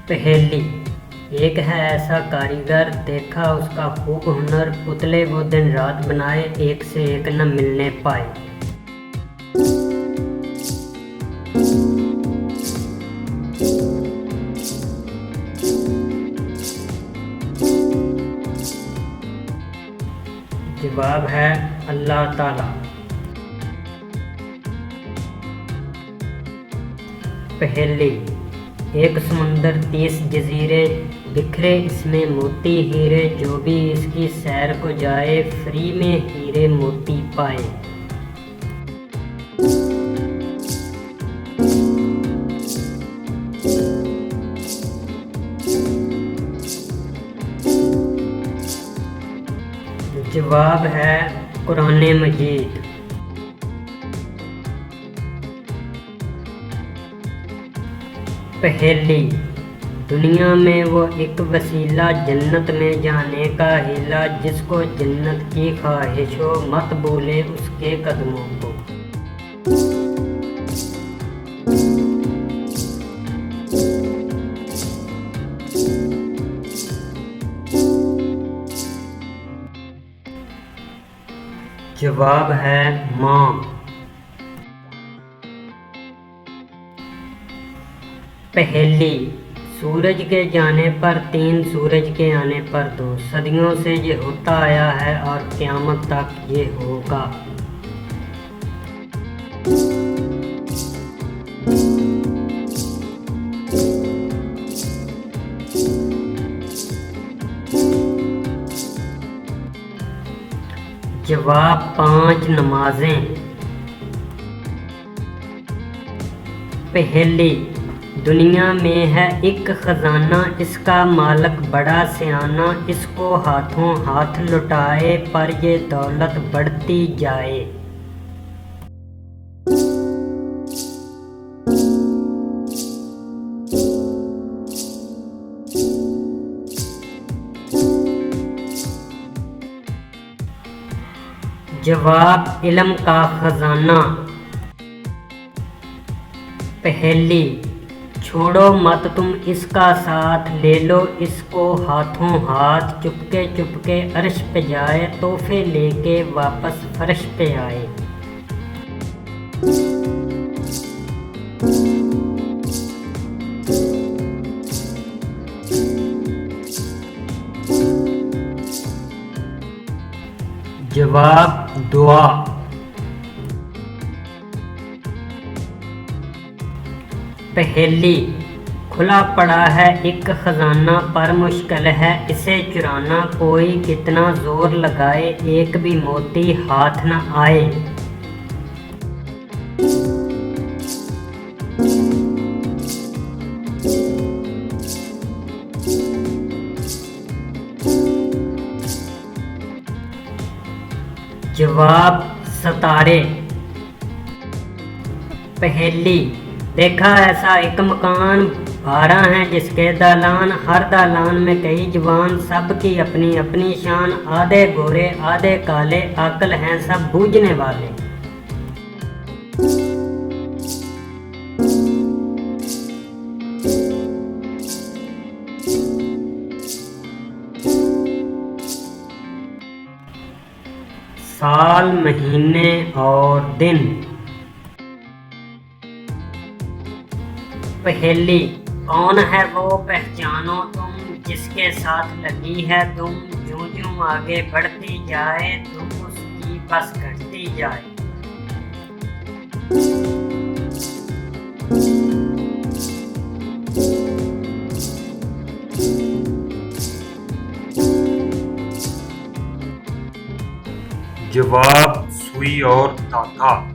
पहेली। एक है ऐसा कारीगर, देखा उसका खूब हुनर, पुतले वो दिन रात बनाए, एक से एक न मिलने पाए। जवाब है अल्लाह ताला। पहेली। एक समुंदर 30 जजीरे, बिखरे इसमें मोती हीरे, जो भी इसकी सैर को जाए, फ्री में हीरे मोती पाए। जवाब है कुरान मजीद। पहेली। दुनिया में वो एक वसीला, जन्नत में जाने का हीला, जिसको जन्नत की ख्वाहिश हो, मत भूले उसके कदमों को। जवाब है माँ। पहेली। सूरज के जाने पर 3, सूरज के आने पर 2, सदियों से ये होता आया है और क़यामत तक ये होगा। जवाब 5 नमाजें। पहेली। दुनिया में है एक खजाना, इसका मालक बड़ा सियाना, इसको हाथों हाथ लुटाए, पर ये दौलत बढ़ती जाए। जवाब इल्म का खजाना। पहेली। छोड़ो मत तुम इसका साथ, ले लो इसको हाथों हाथ, चुपके चुपके अर्श पे जाए, तोहफे लेके वापस फर्श पे आए। जवाब दुआ। पहेली। खुला पड़ा है एक खजाना, पर मुश्किल है इसे चुराना, कोई कितना जोर लगाए, एक भी मोती हाथ न आए। जवाब सितारे। पहेली। देखा ऐसा एक मकान, 12 हैं जिसके दालान, हर दालान में कई जवान, सब की अपनी अपनी शान, आधे गोरे आधे काले, अक्ल हैं सब बूझने वाले। साल, महीने और दिन। पहेली। कौन है वो पहचानो तुम, जिसके साथ लगी है तुम, ज्यों ज्यों आगे बढ़ती जाए, तुम उसकी बस घटती जाए। जवाब सुई और ताका।